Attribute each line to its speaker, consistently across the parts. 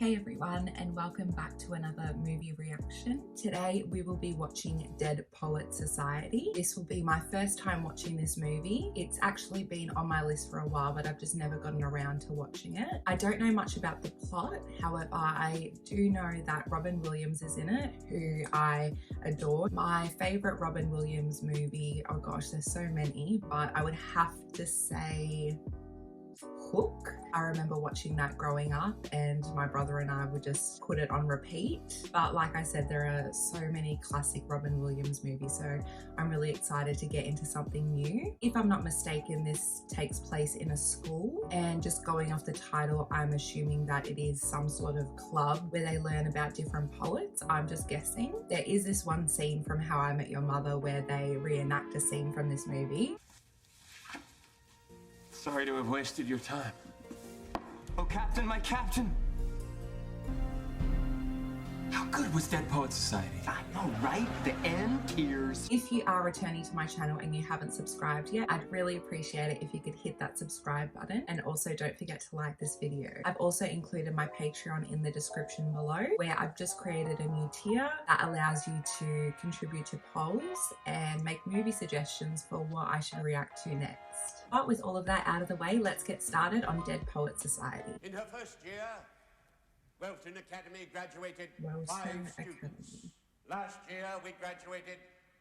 Speaker 1: Hey everyone, and welcome back to another movie reaction. Today we will be watching Dead Poets Society. This will be my first time watching this movie. It's actually been on my list for a while, but I've just never gotten around to watching it. I don't know much about the plot, however, I do know that Robin Williams is in it, who I adore. My favourite Robin Williams movie, oh gosh, there's so many, but I would have to say Hook. I remember watching that growing up and my brother and I would just put it on repeat. But like I said, there are so many classic Robin Williams movies, so I'm really excited to get into something new. If I'm not mistaken, this takes place in a school, and just going off the title, I'm assuming that it is some sort of club where they learn about different poets. I'm just guessing. There is this one scene from How I Met Your Mother where they reenact a scene from this movie.
Speaker 2: Sorry to have wasted your time. Oh, Captain, my Captain! How good was Dead Poets Society?
Speaker 3: I know, right? The end tears.
Speaker 1: If you are returning to my channel and you haven't subscribed yet, I'd really appreciate it if you could hit that subscribe button, and also don't forget to like this video. I've also included my Patreon in the description below, where I've just created a new tier that allows you to contribute to polls and make movie suggestions for what I should react to next. But with all of that out of the way, let's get started on Dead Poets Society.
Speaker 4: In her first year, Welton Academy graduated
Speaker 1: Welton
Speaker 4: 5
Speaker 1: Academy.
Speaker 4: students. Last year, we graduated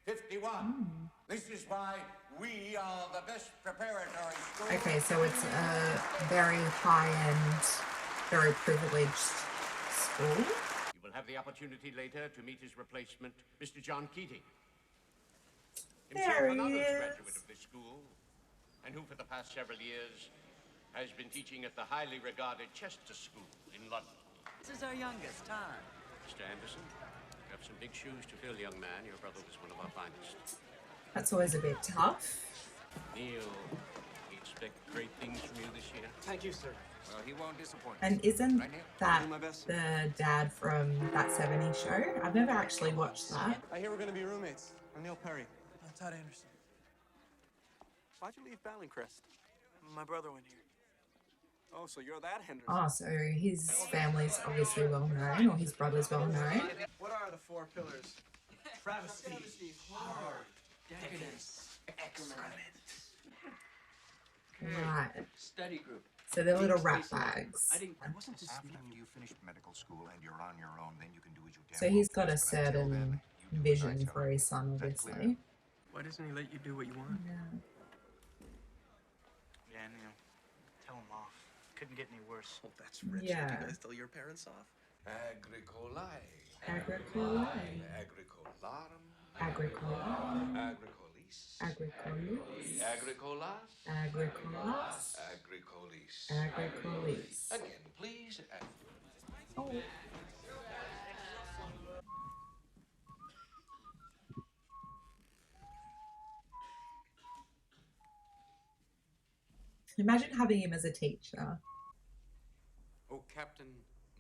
Speaker 4: 51. This is why we are the best preparatory school.
Speaker 1: Okay, so it's a very high-end, very privileged school.
Speaker 4: You will have the opportunity later to meet his replacement, Mr. John Keating. Himself
Speaker 1: There he
Speaker 4: another
Speaker 1: is.
Speaker 4: graduate of this school, and who for the past several years has been teaching at the highly regarded Chester School in London.
Speaker 3: This is our youngest, Todd.
Speaker 4: Mr. Anderson, you have some big shoes to fill, young man. Your brother was one of our finest.
Speaker 1: That's always a bit tough.
Speaker 4: Neil, we expect great things from you this year.
Speaker 2: Thank you, sir.
Speaker 4: Well, he won't disappoint.
Speaker 1: And isn't
Speaker 4: Right, Neil?
Speaker 1: that
Speaker 2: I'll do my best.
Speaker 1: the dad from That 70s Show? I've never actually watched that.
Speaker 5: I hear we're gonna be roommates. I'm Neil Perry. I'm Todd Anderson.
Speaker 2: Why'd you leave Ballincrest?
Speaker 5: My brother went here.
Speaker 2: Oh, so you're that Henderson.
Speaker 1: Oh, so his family's obviously well known, or his brother's well known.
Speaker 5: What are the 4 pillars? Travesty, horror, decadence, excrement.
Speaker 1: Right.
Speaker 3: Study group.
Speaker 1: So they're little rat bags.
Speaker 3: I wasn't just
Speaker 6: After you finished medical school and you're on your own, then you can do as you damn
Speaker 1: So he's
Speaker 6: well
Speaker 1: got a
Speaker 6: please, but until
Speaker 1: certain
Speaker 6: then, you do as I
Speaker 1: vision
Speaker 6: tell
Speaker 1: for
Speaker 6: you.
Speaker 1: his son,
Speaker 6: Is that clear?
Speaker 1: obviously.
Speaker 5: Why doesn't he let you do what you want?
Speaker 1: Yeah.
Speaker 5: Yeah, Neil. Tell him off. Couldn't get any worse.
Speaker 7: Oh, that's rich.
Speaker 1: Yeah.
Speaker 7: Did you guys tell your parents off?
Speaker 4: Agricolae.
Speaker 1: Agricolae.
Speaker 4: Agricolarum.
Speaker 1: Agricolae.
Speaker 4: Agricolis.
Speaker 1: Agricolis.
Speaker 4: Agricolas.
Speaker 1: Agricolas.
Speaker 4: Agricolis.
Speaker 1: Agricolis.
Speaker 4: Again, please.
Speaker 1: Oh. Imagine having him as a teacher.
Speaker 4: Oh, Captain,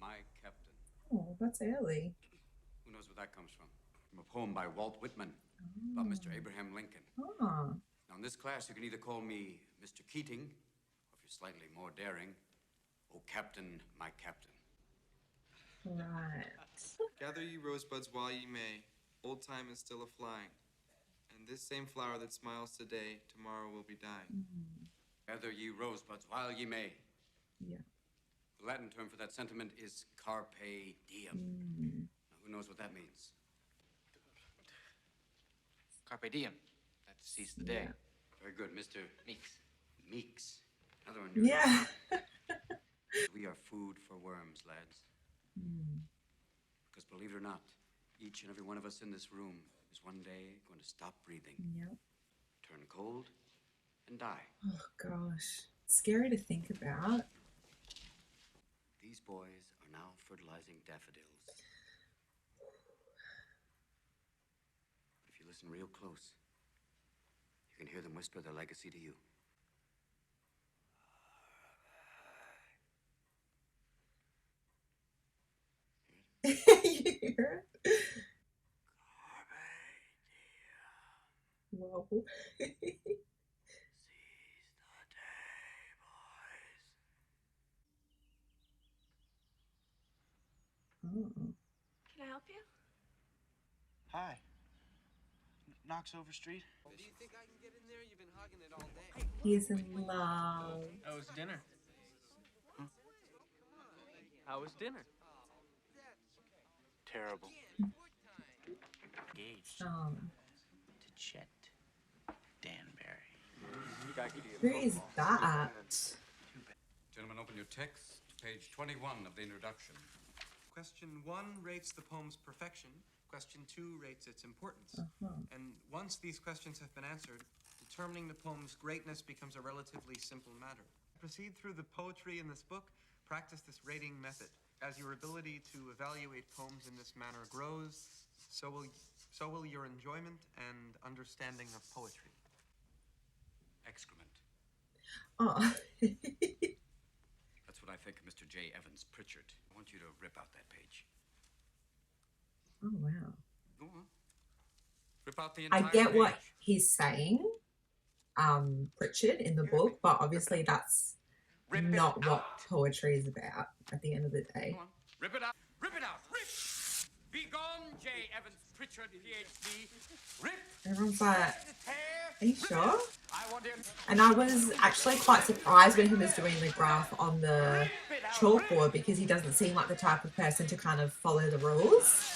Speaker 4: my Captain.
Speaker 1: Oh, that's early.
Speaker 4: Who knows where that comes from? From a poem by Walt Whitman about Mr. Abraham Lincoln.
Speaker 1: Oh,
Speaker 4: Now, in this class, you can either call me Mr. Keating, or if you're slightly more daring, oh, Captain, my Captain.
Speaker 1: right.
Speaker 8: Gather ye rosebuds while ye may, old time is still a-flying. And this same flower that smiles today, tomorrow will be dying.
Speaker 4: Gather ye rosebuds while ye may.
Speaker 1: Yeah.
Speaker 4: The Latin term for that sentiment is carpe diem. Now, who knows what that means?
Speaker 3: Carpe diem. That to seize the day.
Speaker 1: Yeah.
Speaker 4: Very good, Mr.
Speaker 3: Meeks.
Speaker 4: Meeks. Another one. New.
Speaker 1: Yeah.
Speaker 4: We are food for worms, lads. Because believe it or not, each and every one of us in this room is one day going to stop breathing,
Speaker 1: Yep.
Speaker 4: turn cold, and die.
Speaker 1: Oh gosh. Scary to think about.
Speaker 4: These boys are now fertilizing daffodils. But if you listen real close, you can hear them whisper their legacy to you.
Speaker 1: You hear it? Whoa. Oh.
Speaker 7: Can I help you?
Speaker 5: Hi. Knox over Street?
Speaker 8: Do you think I can get in there? You've been hugging it all day.
Speaker 1: He's in love.
Speaker 5: How was dinner? How was dinner? Terrible. Engaged
Speaker 1: Oh.
Speaker 5: to Chet Danbury.
Speaker 1: Who is that?
Speaker 4: Gentlemen, open your text, page 21 of the introduction.
Speaker 8: Question 1 rates the poem's perfection. Question 2 rates its importance. And once these questions have been answered, determining the poem's greatness becomes a relatively simple matter. Proceed through the poetry in this book, practice this rating method. As your ability to evaluate poems in this manner grows, so will your enjoyment and understanding of poetry.
Speaker 4: Excrement.
Speaker 1: Oh.
Speaker 4: That's what I think of Mr. J. Evans Pritchard. I want you to rip out that page.
Speaker 1: Oh, wow.
Speaker 4: Go on. Rip out the entire
Speaker 1: I get
Speaker 4: page.
Speaker 1: what he's saying, Pritchard, in the book, but obviously that's not what poetry is about at the end of the day.
Speaker 4: Go on. Rip it out. Rip it out. Rip! Be gone, J. Evans Pritchard, PhD. Rip!
Speaker 1: Everyone's like,
Speaker 4: Tear!
Speaker 1: are you sure?
Speaker 4: I want him.
Speaker 1: And I was actually quite surprised when he was doing the graph on the chalkboard because he doesn't seem like the type of person to kind of follow the rules.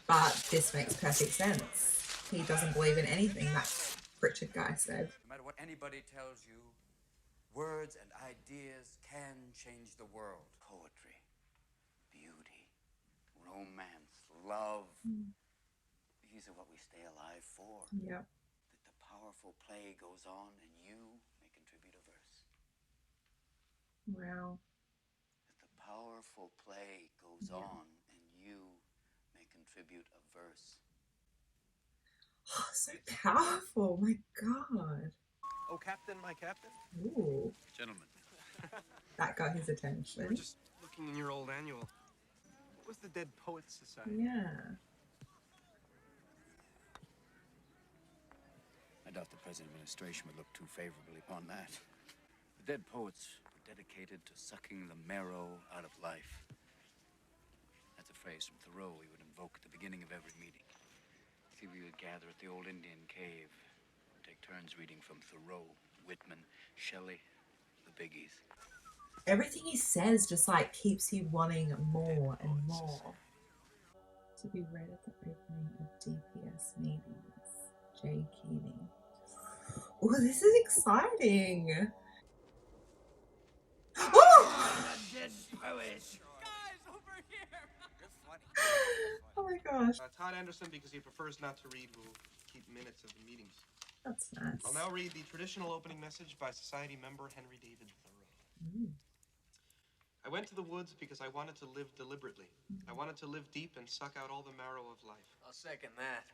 Speaker 1: But this makes perfect sense. He doesn't believe in anything that Pritchard guy said.
Speaker 4: No matter what anybody tells you, words and ideas can change the world. Poetry, beauty, romance, love. These are what we stay alive for.
Speaker 1: Yep.
Speaker 4: That the powerful play goes on and you may contribute a verse.
Speaker 1: Wow.
Speaker 4: That the powerful play goes on and you may contribute a verse.
Speaker 1: Oh, so powerful. My God.
Speaker 5: Oh, Captain, my Captain?
Speaker 1: Ooh.
Speaker 4: Gentlemen.
Speaker 1: That got his
Speaker 8: We
Speaker 1: attention.
Speaker 8: were just looking in your old annual.
Speaker 5: What was the Dead Poets Society?
Speaker 1: Yeah.
Speaker 4: I doubt the present administration would look too favorably upon that. The dead poets were dedicated to sucking the marrow out of life. That's a phrase from Thoreau we would invoke at the beginning of every meeting. See, we would gather at the old Indian cave and take turns reading from Thoreau, Whitman, Shelley, the biggies.
Speaker 1: Everything he says just like keeps you wanting more and more. To be read at the opening of DPS meetings. J. Keating. Oh, this is exciting. Oh! Oh my gosh.
Speaker 8: Todd Anderson, because he prefers not to read, will keep minutes of the meetings.
Speaker 1: That's nice.
Speaker 8: I'll now read the traditional opening message by Society member Henry David Thoreau. I went to the woods because I wanted to live deliberately. I wanted to live deep and suck out all the marrow of life.
Speaker 3: I'll second that.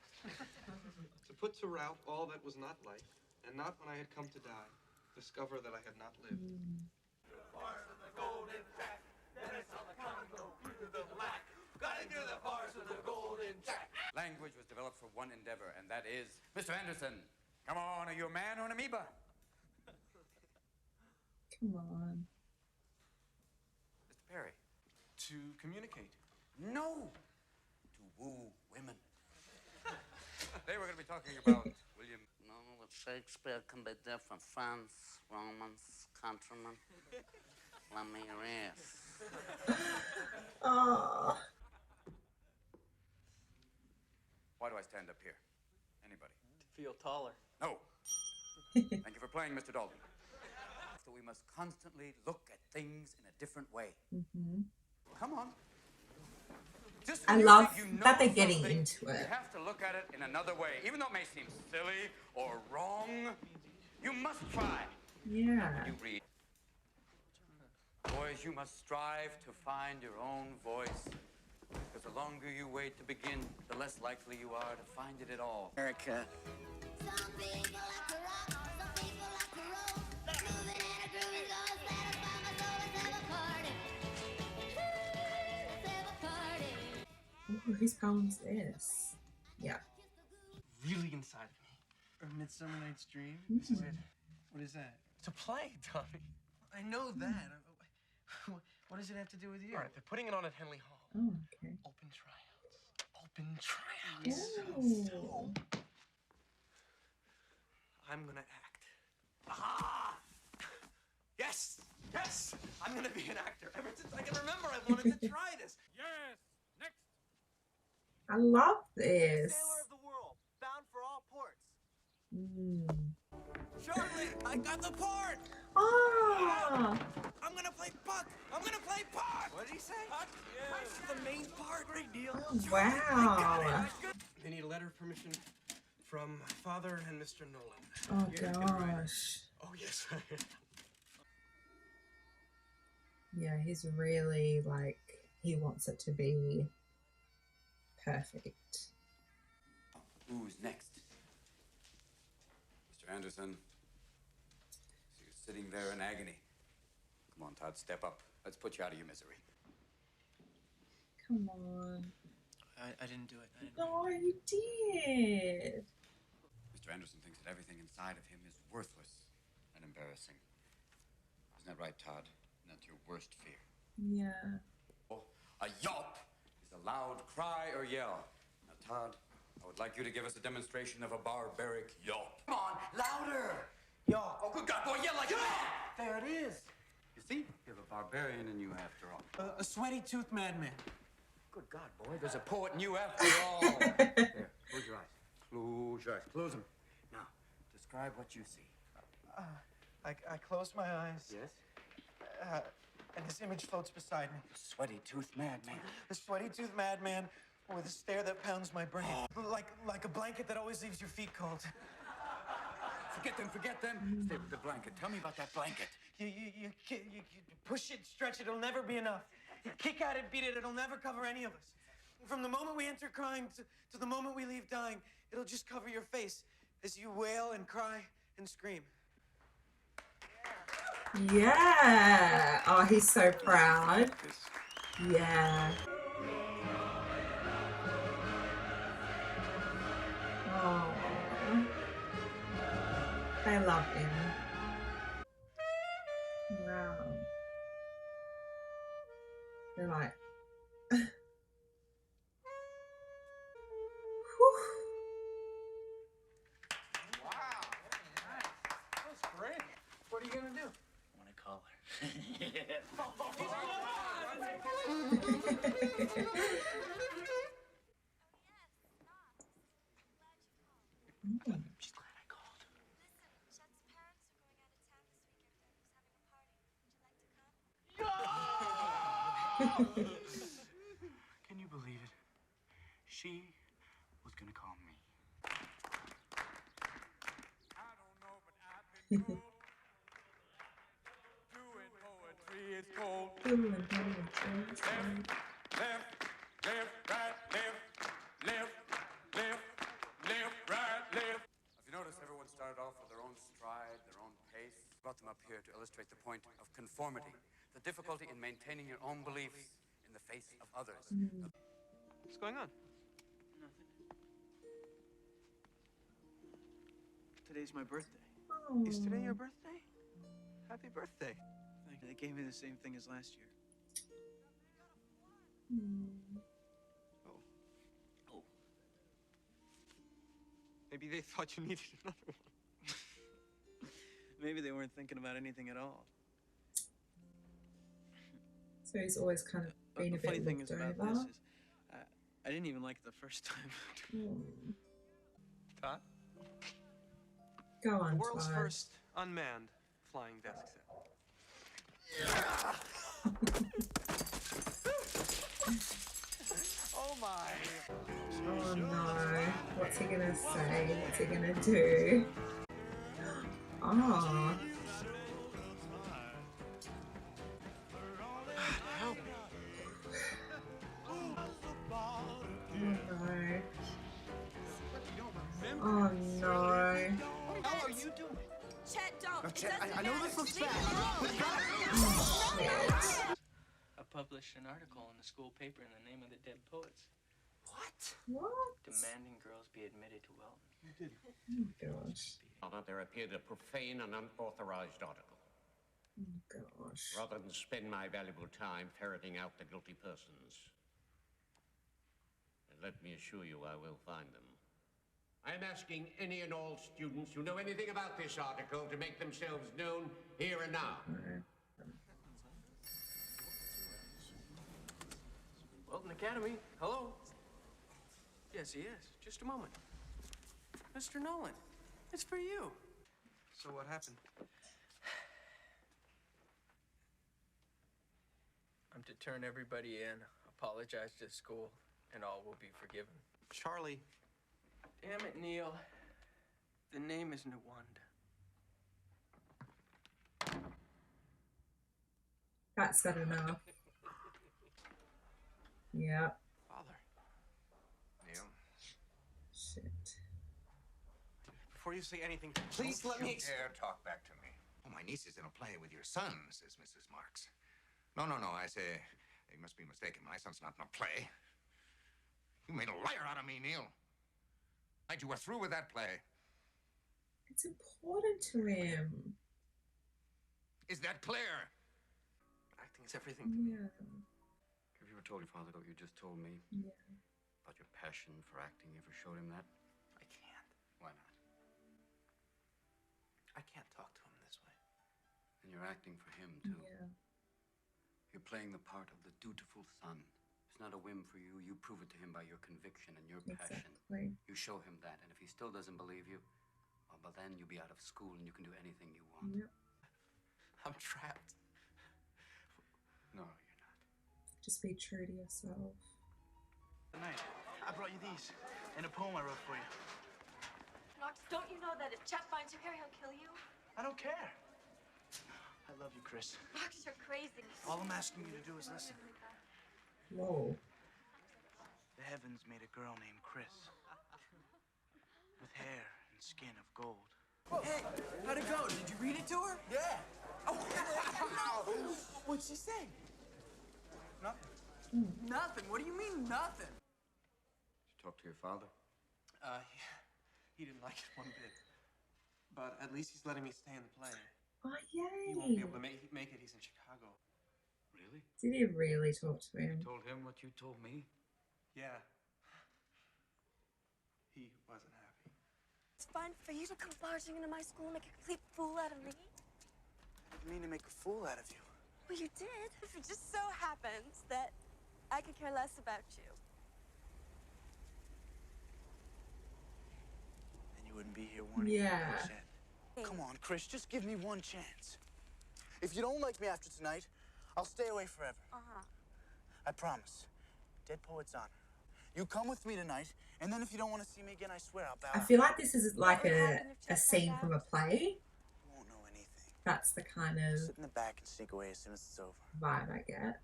Speaker 8: To put to rout all that was not life, and not when I had come to die, discover that I had not lived.
Speaker 4: Language was developed for one endeavor, and that is... Mr. Anderson, come on, are you a man or an amoeba?
Speaker 1: Come on.
Speaker 4: Mr. Perry.
Speaker 8: To communicate.
Speaker 4: No! To woo women. They were going to be talking about William...
Speaker 9: No, with Shakespeare can be different. Friends, Romans, countrymen. Let me your ears.
Speaker 1: Oh.
Speaker 4: Why do I stand up here? Anybody?
Speaker 3: To feel taller.
Speaker 4: No. Thank you for playing, Mr. Dalton. So we must constantly look at things in a different way. Come on. Just
Speaker 1: I
Speaker 4: when you
Speaker 1: love
Speaker 4: think you know
Speaker 1: that they're getting
Speaker 4: something,
Speaker 1: into it.
Speaker 4: You have to look at it in another way. Even though it may seem silly or wrong, you must try.
Speaker 1: Yeah.
Speaker 4: You read. Boys, you must strive to find your own voice. Because the longer you wait to begin, the less likely you are to find it at all.
Speaker 9: Erica.
Speaker 7: Some people like to rock, some people like to roll. Moving in a groove is gonna satisfy my soul. Let's have a party. Let's have a party.
Speaker 1: Ooh, whose poem's this? Yeah.
Speaker 8: Really inside of me.
Speaker 5: A Midsummer Night's Dream?
Speaker 8: This is it.
Speaker 5: What is that?
Speaker 8: It's a play, Tommy. I know that.
Speaker 5: What does it have to do with you?
Speaker 8: All right, they're putting it on at Henley Hall.
Speaker 1: Oh, okay.
Speaker 8: Open tryouts. Open tryouts.
Speaker 1: Ooh.
Speaker 8: I'm gonna act. Ah! Yes! Yes! I'm gonna be an actor. Ever since I can remember, I've wanted to try this.
Speaker 5: Yes! Next!
Speaker 1: I love this.
Speaker 5: Sailor of the world, bound for all ports.
Speaker 8: Charlie, I got the part!
Speaker 1: Ah!
Speaker 8: I'm gonna play Puck! I'm gonna play Puck! What did he say? Puck? Yeah. The main part. Great deal.
Speaker 1: Oh, wow.
Speaker 8: They need a letter of permission from Father and Mr. Nolan.
Speaker 1: Oh,
Speaker 8: You can write.
Speaker 1: gosh.
Speaker 8: Oh, yes.
Speaker 1: Yeah, he's really like, he wants it to be perfect.
Speaker 4: Who's next? Mr. Anderson. So you're sitting there in agony. Come on, Todd, step up. Let's put you out of your misery.
Speaker 1: Come on.
Speaker 5: I didn't do it. I didn't.
Speaker 1: No, you did.
Speaker 4: Mr. Anderson thinks that everything inside of him is worthless and embarrassing. Isn't that right, Todd? And that's your worst fear.
Speaker 1: Yeah.
Speaker 4: A yelp is a loud cry or yell. Now, Todd, I would like you to give us a demonstration of a barbaric yelp. Come on, louder!
Speaker 5: Y'all.
Speaker 4: Oh, good God, boy, yell like a man! There it is. You see, you have a barbarian in you after all.
Speaker 5: A sweaty-toothed madman.
Speaker 4: Good God, boy, there's a poet in you after all. There, close your eyes. Close your eyes. Close them. Now, describe what you see.
Speaker 5: I close my eyes.
Speaker 4: Yes?
Speaker 5: And this image floats beside me.
Speaker 4: Sweaty-toothed madman.
Speaker 5: A sweaty-toothed madman with a stare that pounds my brain. Like a blanket that always leaves your feet cold.
Speaker 4: Forget them. Stay with the blanket. Tell me about that blanket.
Speaker 5: You push it, stretch it, it'll never be enough. You kick at it, beat it, it'll never cover any of us. From the moment we enter crying to the moment we leave dying, it'll just cover your face as you wail and cry and scream.
Speaker 1: Yeah. Oh, he's so proud. Yeah. Oh. I love him. Wow. They're like, whew.
Speaker 8: Wow. Nice. That was great. What are you gonna do?
Speaker 5: I want to call her. She's glad I called.
Speaker 7: Chet's parents are going out of town this weekend. Daddy's having a party. Would you like to come?
Speaker 5: Can you believe it? She was gonna call me.
Speaker 2: I don't know, but I've been told doing poetry is cold. Left, right.
Speaker 4: If you notice, everyone started off with their own stride, their own pace. Brought them up here to illustrate the point of conformity, the difficulty in maintaining your own beliefs in the face of others.
Speaker 8: What's going on?
Speaker 5: Nothing. Today's my birthday.
Speaker 8: Is today your birthday? Happy birthday.
Speaker 5: Thank you. They gave me the same thing as last year. Oh.
Speaker 8: Maybe they thought you needed another one.
Speaker 5: Maybe they weren't thinking about anything at all.
Speaker 1: So he's always kind of been a
Speaker 5: The funny
Speaker 1: bit
Speaker 5: thing is
Speaker 1: looked
Speaker 5: about
Speaker 1: over.
Speaker 5: this is, I didn't even like it the first time.
Speaker 8: Todd?
Speaker 1: Go on,
Speaker 8: The world's
Speaker 1: Todd.
Speaker 8: first unmanned flying desk set. Oh my!
Speaker 1: Oh no. What's he gonna say? What's he gonna do? Oh.
Speaker 8: Help!
Speaker 1: Oh no.
Speaker 8: How are you doing?
Speaker 7: Chet, don't.
Speaker 8: Chet, I know this looks bad, but
Speaker 5: I published an article in the school paper in the name of the dead poets,
Speaker 1: What?
Speaker 5: demanding girls be admitted to Welton.
Speaker 1: Oh gosh.
Speaker 10: There appeared a profane and unauthorized article.
Speaker 1: Oh, gosh.
Speaker 10: rather than spend my valuable time ferreting out the guilty persons. And let me assure you, I will find them. I'm asking any and all students who know anything about this article to make themselves known here and now.
Speaker 3: Welton Academy. Hello. Yes, he is. Just a moment. Mr. Nolan, it's for you.
Speaker 8: So what happened?
Speaker 3: I'm to turn everybody in, apologize to school, and all will be forgiven.
Speaker 8: Charlie.
Speaker 3: Damn it, Neil. The name is Nawanda.
Speaker 1: That's good enough. Yep.
Speaker 8: Father.
Speaker 6: Neil,
Speaker 1: Shit.
Speaker 8: Before you say anything, please let me...
Speaker 6: dare talk back to me. Oh, my niece is in a play with your son, says Mrs. Marks. No, I say, you must be mistaken. My son's not in a play. You made a liar out of me, Neil. And you were through with that play.
Speaker 1: It's important to him.
Speaker 6: Is that clear?
Speaker 3: Acting is everything to me.
Speaker 1: Yeah.
Speaker 4: Have you ever told your father what you just told me?
Speaker 1: Yeah.
Speaker 4: About your passion for acting? You ever showed him that?
Speaker 3: I can't.
Speaker 4: Why not?
Speaker 3: I can't talk to him this way.
Speaker 4: And you're acting for him, too.
Speaker 1: Yeah.
Speaker 4: You're playing the part of the dutiful son. It's not a whim for you. You prove it to him by your conviction and your passion.
Speaker 1: Exactly.
Speaker 4: You show him that, and if he still doesn't believe you, well, then you'll be out of school and you can do anything you want.
Speaker 1: Yep.
Speaker 3: I'm trapped.
Speaker 4: No, you're not.
Speaker 1: Just be true to yourself.
Speaker 11: Tonight, I brought you these and a poem I wrote for you.
Speaker 12: Knox, don't you know that if Chet finds you here, he'll kill you?
Speaker 11: I don't care. I love you, Chris.
Speaker 12: Knox, you're crazy.
Speaker 11: All I'm asking you to do is listen.
Speaker 1: Whoa.
Speaker 11: The heavens made a girl named Chris. With hair and skin of gold.
Speaker 5: Hey, how'd it go? Did you read it to her?
Speaker 11: Yeah.
Speaker 5: Oh, what'd she say?
Speaker 11: Nothing.
Speaker 5: Nothing. What do you mean, nothing?
Speaker 4: Did you talk to your father?
Speaker 8: He didn't like it one bit. But at least he's letting me stay in the play.
Speaker 1: Oh, yay.
Speaker 8: He won't be able to make it. He's in Chicago.
Speaker 4: Really?
Speaker 1: Did he really talk to him?
Speaker 4: You told him what you told me?
Speaker 8: Yeah. He wasn't happy.
Speaker 12: It's fine for you to come barging into my school and make a complete fool out of me.
Speaker 11: I didn't mean to make a fool out of you.
Speaker 12: Well, you did. It just so happens that I could care less about you.
Speaker 11: Then you wouldn't be here warning me
Speaker 1: Yeah.
Speaker 11: what I said. Come on, Chris, just give me one chance. If you don't like me after tonight, I'll stay away forever. I promise. Dead Poets Honor. You come with me tonight, and then if you don't want to see me again, I swear I'll bow
Speaker 1: I
Speaker 11: out.
Speaker 1: feel like this is like a scene from a play.
Speaker 11: You won't know anything.
Speaker 1: That's the kind of
Speaker 11: Sit in the back and sneak away as soon as it's over.
Speaker 1: vibe I get.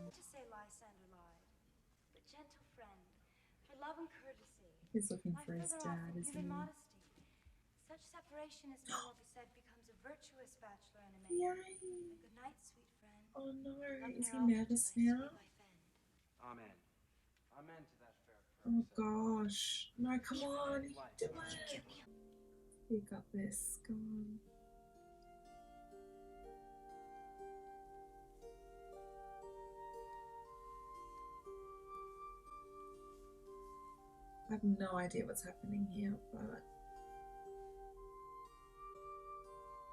Speaker 12: To say Lysander lied, but gentle friend, for love and courtesy.
Speaker 1: He's looking
Speaker 12: my
Speaker 1: for his
Speaker 12: further
Speaker 1: dad,
Speaker 12: offer,
Speaker 1: isn't
Speaker 12: even
Speaker 1: he?
Speaker 12: modesty. Such separation as may well be said becomes a virtuous bachelor and a maid.
Speaker 1: Yay.
Speaker 12: Good night, sweet friend.
Speaker 1: Oh no,
Speaker 12: Love
Speaker 1: is he
Speaker 12: ne'er altered
Speaker 1: nervous
Speaker 12: till thy
Speaker 1: now?
Speaker 12: sweet life end.
Speaker 4: Amen. Amen to that fair
Speaker 1: Oh
Speaker 4: purpose.
Speaker 1: gosh. No, come on. Do it. You got this. Go on. I have no idea what's happening here, but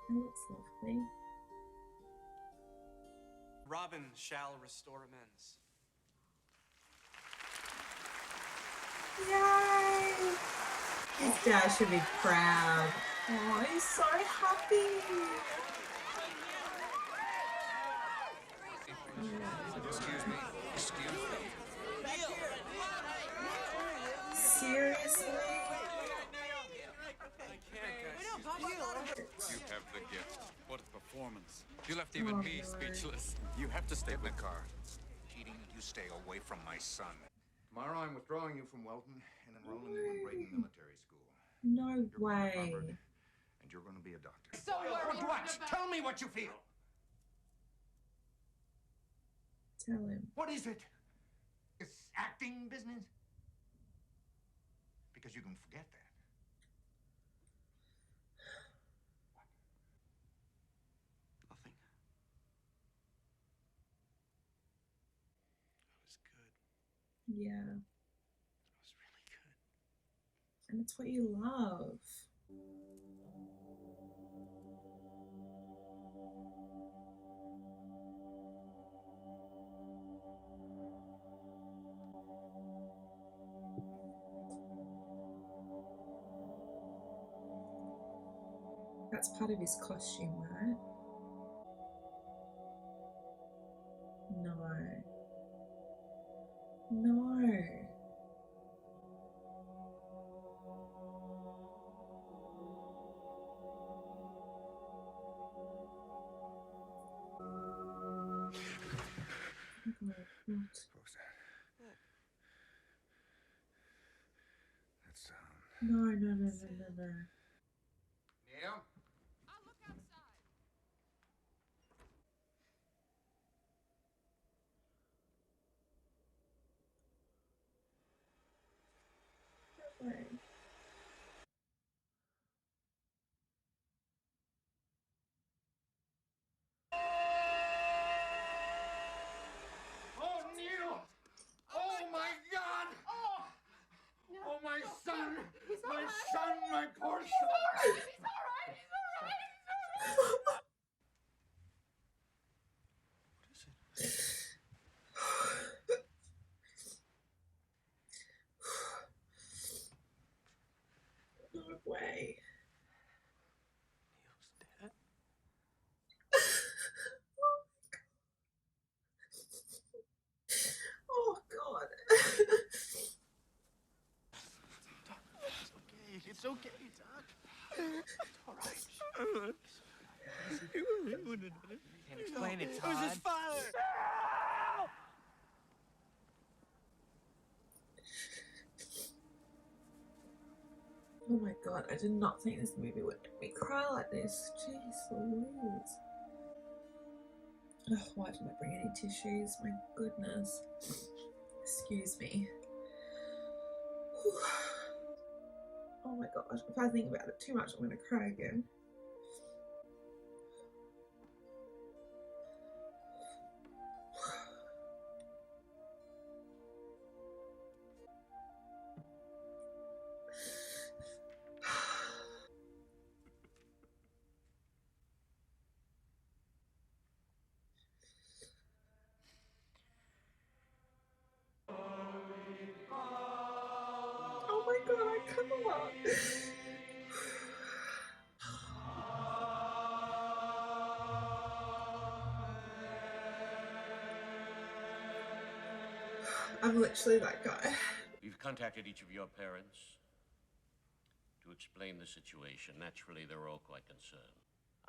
Speaker 1: it looks lovely.
Speaker 8: Robin shall restore amends.
Speaker 1: Yay! His dad should be proud. Oh, he's so happy.
Speaker 6: Excuse me.
Speaker 1: Seriously?
Speaker 13: You have the gift. What a performance. You left even me speechless. You have to stay
Speaker 6: Get in
Speaker 13: with
Speaker 6: the car. Keating, you stay away from my son. Tomorrow I'm withdrawing you from Welton and enrolling you in Braden Military School.
Speaker 1: No
Speaker 6: You're going to
Speaker 1: way.
Speaker 6: Harvard, and you're going to be a doctor.
Speaker 10: So what? Tell me what you feel.
Speaker 1: Tell him.
Speaker 10: What is it? This acting business?
Speaker 6: because you can forget that.
Speaker 3: Nothing. That was good.
Speaker 1: Yeah.
Speaker 3: That was really good.
Speaker 1: And it's what you love. That's part of his costume, right? No. No. Oh my God, what?
Speaker 6: What was that? That sound.
Speaker 1: No, no, no, no, no, no.
Speaker 6: Neil?
Speaker 1: No way.
Speaker 6: Oh, Neil! Oh, my God! Oh! Oh, my son! My son, my poor son!
Speaker 7: He's all right.
Speaker 1: No way.
Speaker 3: Neil's dead.
Speaker 1: Oh God.
Speaker 11: It's okay, Todd.
Speaker 5: It's all right. Can't explain it, Todd.
Speaker 11: It was his father.
Speaker 1: Oh my God, I did not think this movie would make me cry like this. Jeez Louise. Oh, why didn't I bring any tissues? My goodness. Excuse me. Whew. Oh my gosh, if I think about it too much, I'm going to cry again. Oh my God, I cannot. I'm literally that guy.
Speaker 10: We've contacted each of your parents to explain the situation. Naturally, they're all quite concerned.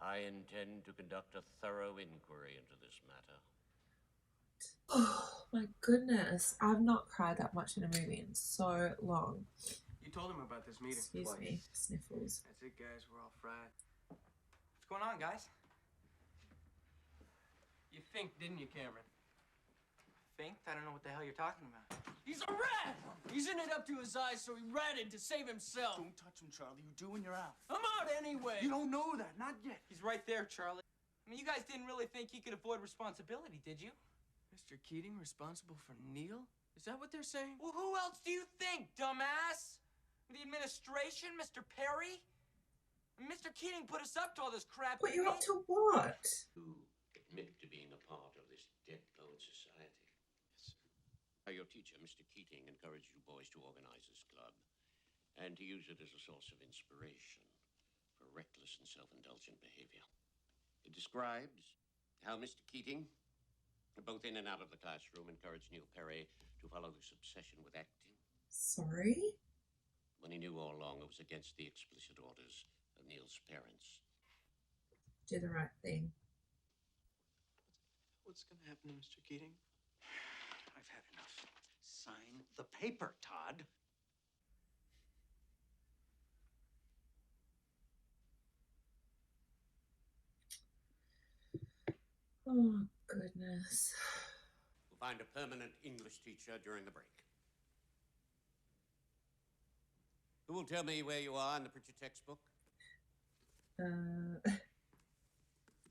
Speaker 10: I intend to conduct a thorough inquiry into this matter.
Speaker 1: Oh my goodness, I've not cried that much in a movie in so long.
Speaker 3: You told him about this meeting.
Speaker 1: Excuse
Speaker 3: twice.
Speaker 1: me, sniffles.
Speaker 3: That's it, guys. We're all fried. What's going on, guys? You think, didn't you, Cameron? Think? I don't know what the hell you're talking about.
Speaker 5: He's a rat! He's in it up to his eyes, so he ratted to save himself.
Speaker 11: Don't touch him, Charlie. You do and you're out.
Speaker 5: I'm out anyway.
Speaker 11: You don't know that. Not yet.
Speaker 5: He's right there, Charlie. I mean, you guys didn't really think he could avoid responsibility, did you?
Speaker 3: Mr. Keating responsible for Neil? Is that what they're saying?
Speaker 5: Well, who else do you think, dumbass? The administration, Mr. Perry? Mr. Keating put us up to all this crap.
Speaker 1: But you're up to what?
Speaker 10: To admit to being a part of this Dead Poets Society.
Speaker 3: Yes, sir.
Speaker 10: Your teacher, Mr. Keating, encouraged you boys to organize this club and to use it as a source of inspiration for reckless and self-indulgent behavior. It describes how Mr. Keating, both in and out of the classroom, encouraged Neil Perry to follow this obsession with acting.
Speaker 1: Sorry?
Speaker 10: When he knew all along it was against the explicit orders of Neil's parents.
Speaker 1: Do the right thing.
Speaker 3: What's going to happen to Mr. Keating?
Speaker 11: I've had enough. Sign the paper, Todd.
Speaker 1: Oh, goodness.
Speaker 10: We'll find a permanent English teacher during the break. Who will tell me where you are in the picture textbook?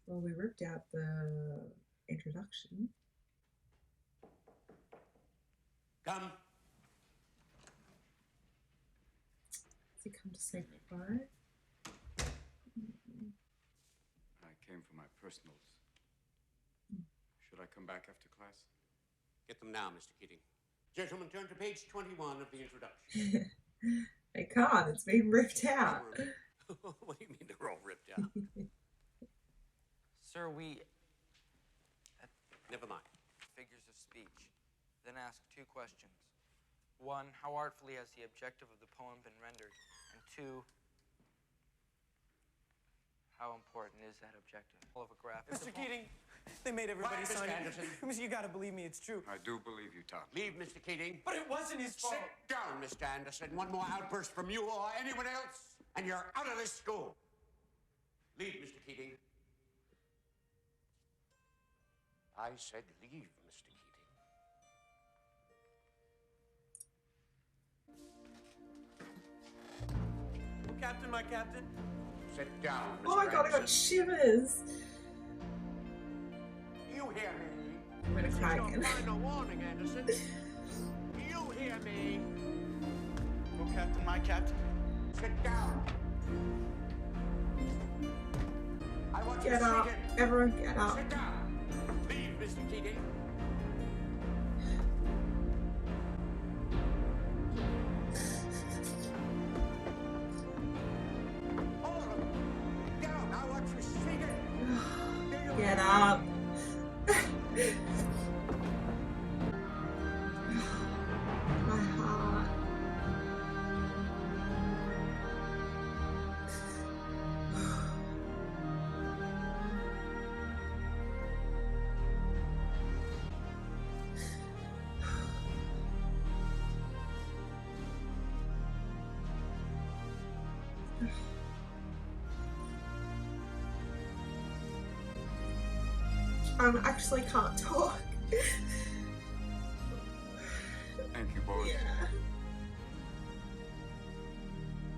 Speaker 1: Well, we ripped out the introduction.
Speaker 10: Come.
Speaker 1: Has he come to say goodbye?
Speaker 13: I came for my personals. Should I come back after class?
Speaker 10: Get them now, Mr. Keating. Gentlemen, turn to page 21 of the introduction.
Speaker 1: They can't. It's been ripped out.
Speaker 10: What do you mean they're all ripped out?
Speaker 5: Sir, we...
Speaker 10: Never mind.
Speaker 5: Figures of speech. Then ask two questions. One, how artfully has the objective of the poem been rendered? And two, how important is that objective? All of a graph. Mr. Keating, they made everybody
Speaker 10: Quiet,
Speaker 5: sign
Speaker 10: Mr.
Speaker 5: it.
Speaker 10: Anderson.
Speaker 5: You gotta believe me, it's true.
Speaker 13: I do believe you, Todd.
Speaker 10: Leave, Mr. Keating.
Speaker 5: But it wasn't his fault.
Speaker 10: Sit down, Mr. Anderson. One more outburst from you or anyone else, and you're out of this school. Leave, Mr. Keating. I said leave, Mr. Keating.
Speaker 5: Oh, Captain, my captain.
Speaker 10: Sit down, Mr.
Speaker 1: Oh my god, I got
Speaker 10: Anderson.
Speaker 1: shivers.
Speaker 10: You hear me?
Speaker 1: I'm gonna cry
Speaker 10: You
Speaker 1: again.
Speaker 10: don't find no warning, Anderson. You hear me?
Speaker 11: Oh, Captain, my captain.
Speaker 10: Sit down. I want you
Speaker 1: Get
Speaker 10: to
Speaker 1: up.
Speaker 10: sit in.
Speaker 1: Everyone get up.
Speaker 10: Sit down. Leave, Mr. Keating. All of them. Get out. I want you seated.
Speaker 1: Get up. My heart. I actually can't talk.
Speaker 13: Thank you, boys.
Speaker 1: Yeah.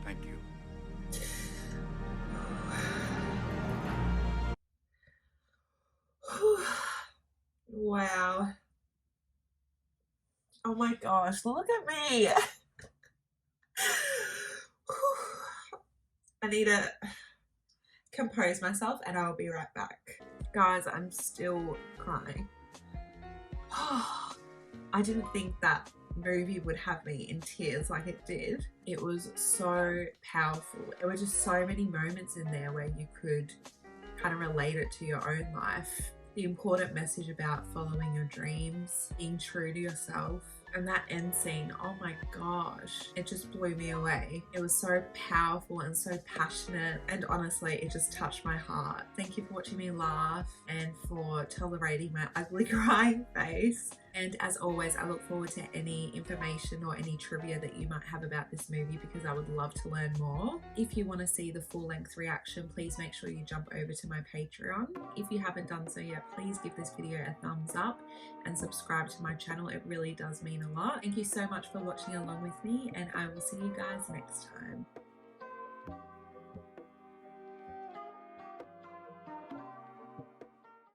Speaker 13: Thank you.
Speaker 1: Wow. Oh my gosh, look at me. I need to compose myself and I'll be right back. Guys, I'm still crying. I didn't think that movie would have me in tears like it did. It was so powerful. There were just so many moments in there where you could kind of relate it to your own life. The important message about following your dreams, being true to yourself, and that end scene, oh my gosh, it just blew me away. It was so powerful and so passionate, and honestly, it just touched my heart. Thank you for watching me laugh and for tolerating my ugly crying face. And as always, I look forward to any information or any trivia that you might have about this movie because I would love to learn more. If you want to see the full-length reaction, please make sure you jump over to my Patreon. If you haven't done so yet, please give this video a thumbs up and subscribe to my channel. It really does mean a lot. Thank you so much for watching along with me, and I will see you guys next time.